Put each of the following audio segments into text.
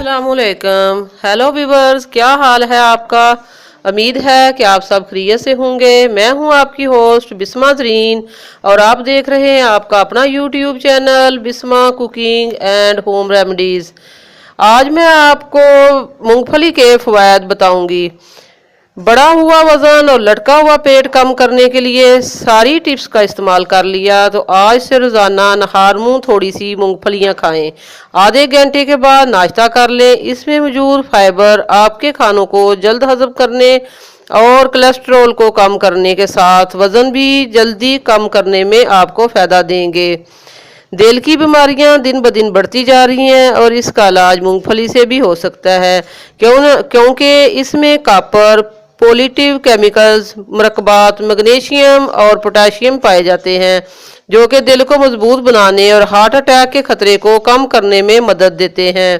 अस्सलामुअलैकुम। Hello viewers, क्या हाल है आपका। उम्मीद है कि आप सब खैरियत से होंगे। मैं हूं आपकी होस्ट बिस्मा ज़रीन और आप देख रहे हैं आपका अपना YouTube channel Bisma cooking and home remedies. आज मैं आपको मूंगफली के फ़वायद बताऊंगी। बड़ा हुआ वज़न और लटका हुआ पेट कम करने के लिए सारी टिप्स का इस्तेमाल कर लिया तो आज से रोज़ाना नहार मुँह थोड़ी सी मूंगफलियां खाएं। आधे घंटे के बाद नाश्ता कर लें। इसमें मौजूद फाइबर आपके खानों को जल्द हजम करने और कोलेस्ट्रॉल को कम करने के साथ वज़न भी जल्दी कम करने में आपको फ़ायदा देंगे। दिल की बीमारियां दिन ब दिन बढ़ती जा रही हैं और इसका इलाज मूंगफली से भी हो सकता है क्योंकि इसमें कॉपर, पॉजिटिव केमिकल्स, मरकबात, मैग्नीशियम और पोटेशियम पाए जाते हैं जो कि दिल को मजबूत बनाने और हार्ट अटैक के खतरे को कम करने में मदद देते हैं।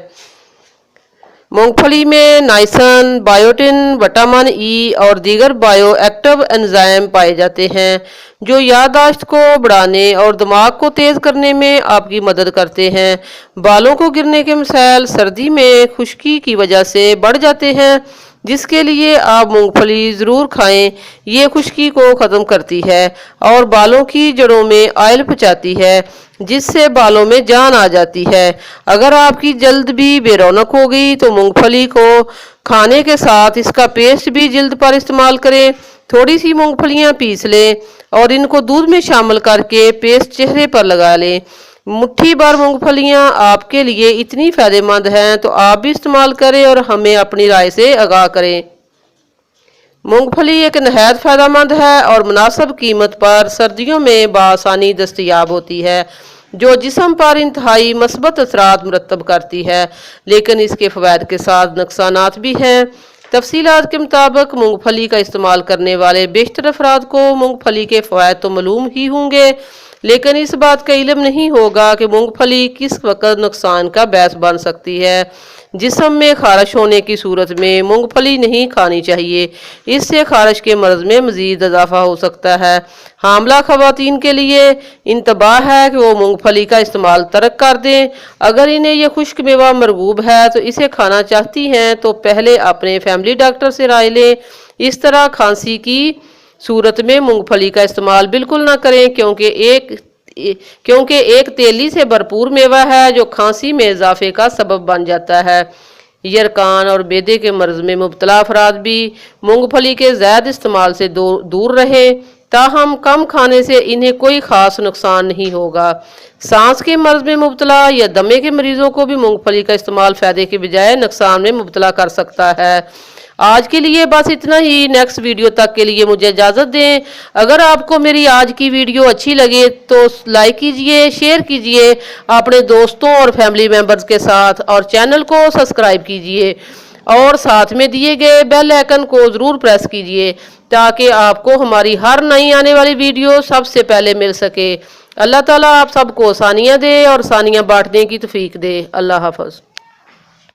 मूंगफली में नाइसिन, बायोटिन, विटामिन ई और दीगर बायो एक्टिव एंजाइम पाए जाते हैं जो याददाश्त को बढ़ाने और दिमाग को तेज करने में आपकी मदद करते हैं। बालों को गिरने के मसाइल सर्दी में खुश्की की वजह से बढ़ जाते हैं जिसके लिए आप मूंगफली ज़रूर खाएं। ये खुश्की को ख़त्म करती है और बालों की जड़ों में ऑयल पहुँचाती है जिससे बालों में जान आ जाती है। अगर आपकी जल्द भी बेरौनक हो गई तो मूंगफली को खाने के साथ इसका पेस्ट भी जल्द पर इस्तेमाल करें। थोड़ी सी मूंगफलियां पीस लें और इनको दूध में शामिल करके पेस्ट चेहरे पर लगा लें। मुट्ठी भर मूंगफलियां आपके लिए इतनी फ़ायदेमंद हैं तो आप भी इस्तेमाल करें और हमें अपनी राय से आगाह करें। मूंगफली एक नहायत फ़ायदेमंद है और मुनासिब कीमत पर सर्दियों में बआसानी दस्तयाब होती है जो जिस्म पर इंतहाई मस्बत असरात मुरतब करती है, लेकिन इसके फ़वायद के साथ नुकसानात भी हैं। तफसीलात के मुताबिक मूंगफली का इस्तेमाल करने वाले बेशतर अफराद को मूंगफली के फ़वायद तो मालूम ही होंगे, लेकिन इस बात का इल्म नहीं होगा कि मूंगफली किस वक्त नुकसान का बायस बन सकती है। जिस्म में खारिश होने की सूरत में मूंगफली नहीं खानी चाहिए, इससे खारिश के मर्ज़ में मज़ीद इजाफा हो सकता है। हामला ख़वातीन के लिए इंतबाह है कि वो मूंगफली का इस्तेमाल तर्क कर दें। अगर इन्हें यह खुश्क मेवा मरगूब है तो इसे खाना चाहती हैं तो पहले अपने फैमिली डॉक्टर से राय लें। इस तरह खांसी की सूरत में मूंगफली का इस्तेमाल बिल्कुल ना करें क्योंकि एक तेली से भरपूर मेवा है जो खांसी में इजाफे का सबब बन जाता है। यरकान और बेदे के मर्ज में मुब्तला अफराद भी मूंगफली के ज़्यादा इस्तेमाल से दूर रहे। ताहम कम खाने से इन्हें कोई ख़ास नुकसान नहीं होगा। सांस के मर्ज में मुब्तला या दमे के मरीजों को भी मूंगफली का इस्तेमाल फ़ायदे के बजाय नुकसान में मुब्तला कर सकता है। आज के लिए बस इतना ही। नेक्स्ट वीडियो तक के लिए मुझे इजाज़त दें। अगर आपको मेरी आज की वीडियो अच्छी लगे तो लाइक कीजिए, शेयर कीजिए अपने दोस्तों और फैमिली मेम्बर्स के साथ और चैनल को सब्सक्राइब कीजिए और साथ में दिए गए बेल आइकन को ज़रूर प्रेस कीजिए ताकि आपको हमारी हर नई आने वाली वीडियो सबसे पहले मिल सके। अल्लाह ताला आप सबको आसानियाँ दे और आसानियाँ बांटने की तौफीक दे। अल्लाह हाफ़िज़।